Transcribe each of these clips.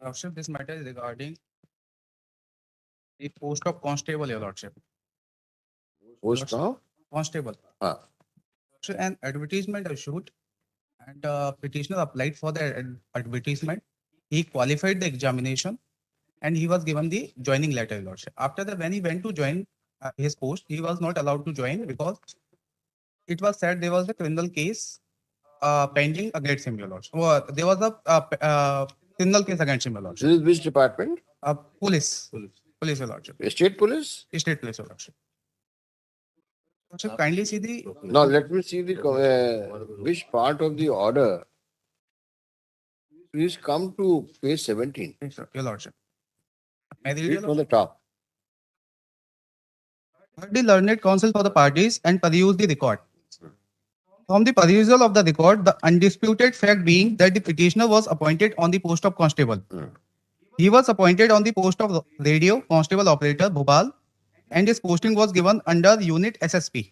Lordship, this matter is regarding the post of constable, Your Lordship. Post now? Constable. Ah. So an advertisement issued and petitioner applied for the advertisement. He qualified the examination and he was given the joining letter, Your Lordship. After that, when he went to join his post, he was not allowed to join because it was said there was a criminal case pending against him, Your Lordship. There was a criminal case against him, Your Lordship. This is which department? Police, Your Lordship. State police? State police, Your Lordship. Lordship, kindly see the Now let me see the which part of the order. Please come to page 17. Your Lordship. May I read, Your Read from Lordship? the top. Heard the learned counsel for the parties and peruse the record. From the perusal of the record, the undisputed fact being that the petitioner was appointed on the post of constable. He was appointed on the post of radio constable operator Bhopal, and his posting was given under unit SSP.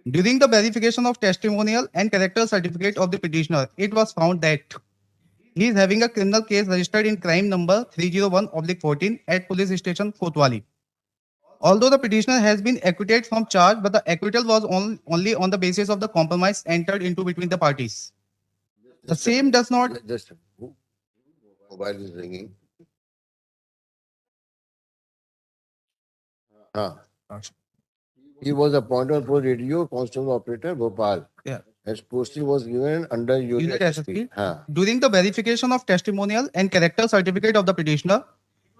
During the verification of testimonial and character certificate of the petitioner, it was found that he is having a criminal case registered in crime number 301/14 at police station Kotwali. Although the petitioner has been acquitted from charge, but the acquittal was only on the basis of the compromise entered into between the parties. The same does not. Just mobile is ringing. He was appointed for radio constable operator Bhopal. Yeah. His posting was given under unit SSP. During the verification of testimonial and character certificate of the petitioner,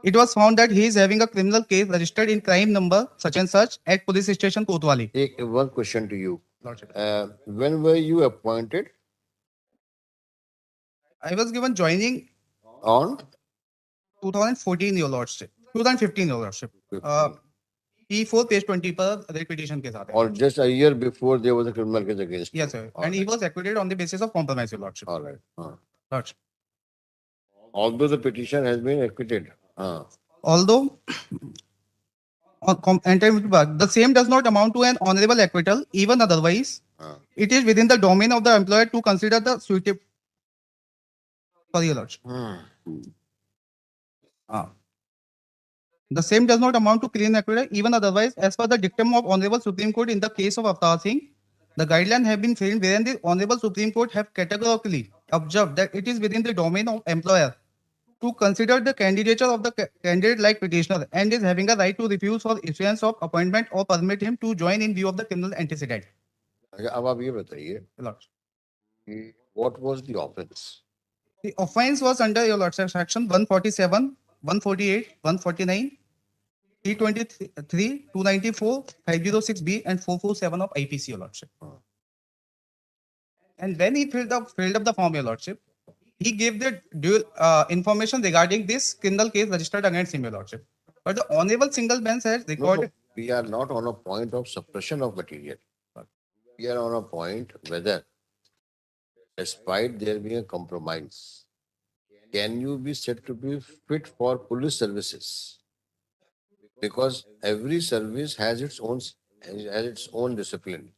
it was found that he is having a criminal case registered in crime number such and such at police station Kotwali. Take one question to you. When were you appointed? I was given joining On 2014, Your Lordship. 2015, Your Lordship. P4 page 20 पर rate petition के साथ है. or just a year before there was a criminal case against you? Yes, sir. And he was acquitted on the basis of compromise, Your Lordship. All right. Lordship. Although the petition has been acquitted. Although the same does not amount to an honorable acquittal, even otherwise, it is within the domain of the employer to consider the suitable. Sorry, Your Lordship. The same does not amount to clean acquittal, even otherwise, as per the dictum of Honorable Supreme Court in the case of Avtar Singh. The guidelines have been framed wherein the Honorable Supreme Court have categorically observed that it is within the domain of employer to consider the candidature of the candidate like petitioner and is having a right to refuse for issuance of appointment or permit him to join in view of the criminal antecedent. अब आप ये बताइए what was the offense? The offense was under Your Lordship section 147, 148, 149, 323, 294, 506B and 447 of IPC, Your Lordship. And when he filled up the form, Your Lordship, he gave the due information regarding this criminal case registered against him, Your Lordship. But the Honorable Single Bench has recorded. No, we are not on a point of suppression of material. We are on a point whether, despite there being a compromise, can you be said to be fit for police services? Because every service has its own discipline.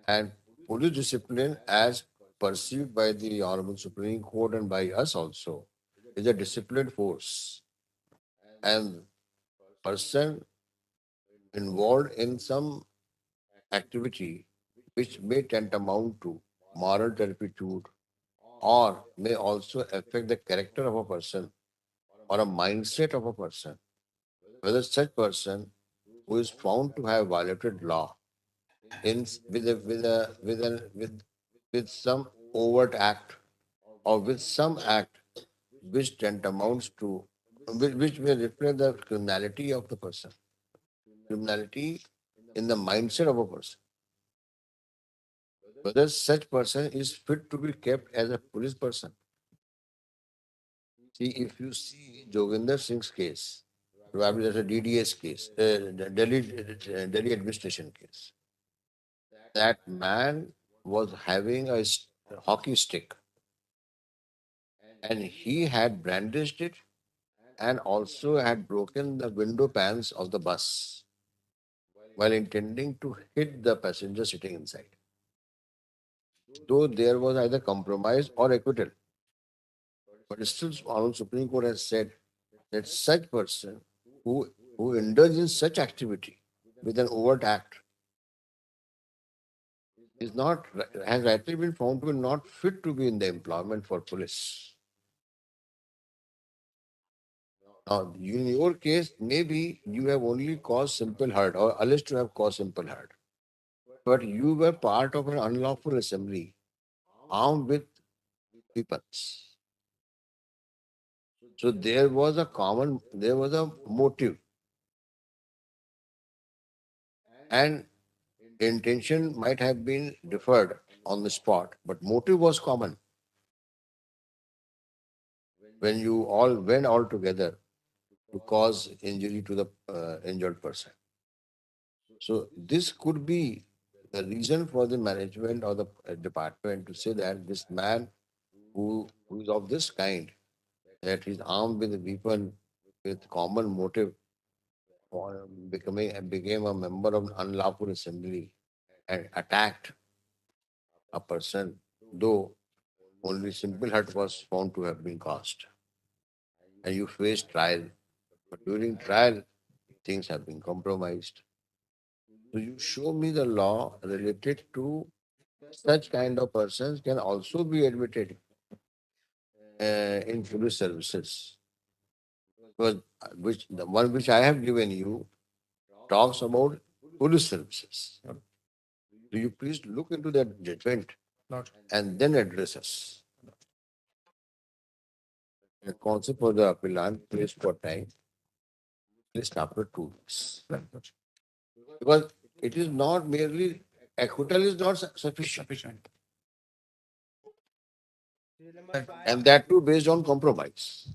And police discipline, as perceived by the Honorable Supreme Court and by us also, is a disciplined force. And person involved in some activity which may tantamount to moral turpitude or may also affect the character of a person or a mindset of a person, whether such person who is found to have violated law with some overt act or with some act which tantamounts to which may reflect the criminality of the person, criminality in the mindset of a person, whether such person is fit to be kept as a police person. See, if you see Joginder Singh's case, probably that's a DDS case, Delhi administration case. That man was having a hockey stick and he had brandished it and also had broken the window pans of the bus while intending to hit the passenger sitting inside. Though there was either compromise or acquittal, But still, our Supreme Court has said that such person who indulges in such activity with an overt act is not has rightly been found to be not fit to be in the employment for police. Now, in your case, maybe you have only caused simple hurt or alleged to have caused simple hurt, but you were part of an unlawful assembly armed with weapons. So there was a motive, and intention might have been deferred on the spot, but motive was common when you all went all together to cause injury to the injured person. So this could be the reason for the management or the department to say that this man who is of this kind, that he's armed with a weapon with common motive for became a member of an unlawful assembly and attacked a person, though only simple hurt was found to have been caused. And you face trial, but during trial, things have been compromised. So you show me the law related to such kind of persons can also be admitted in police services. Because which the one which I have given you talks about police services. Do you please look into that judgment and then address us? The concept for the appellant placed for time placed after 2 weeks. Because it is not merely acquittal is not sufficient. And that too based on compromise.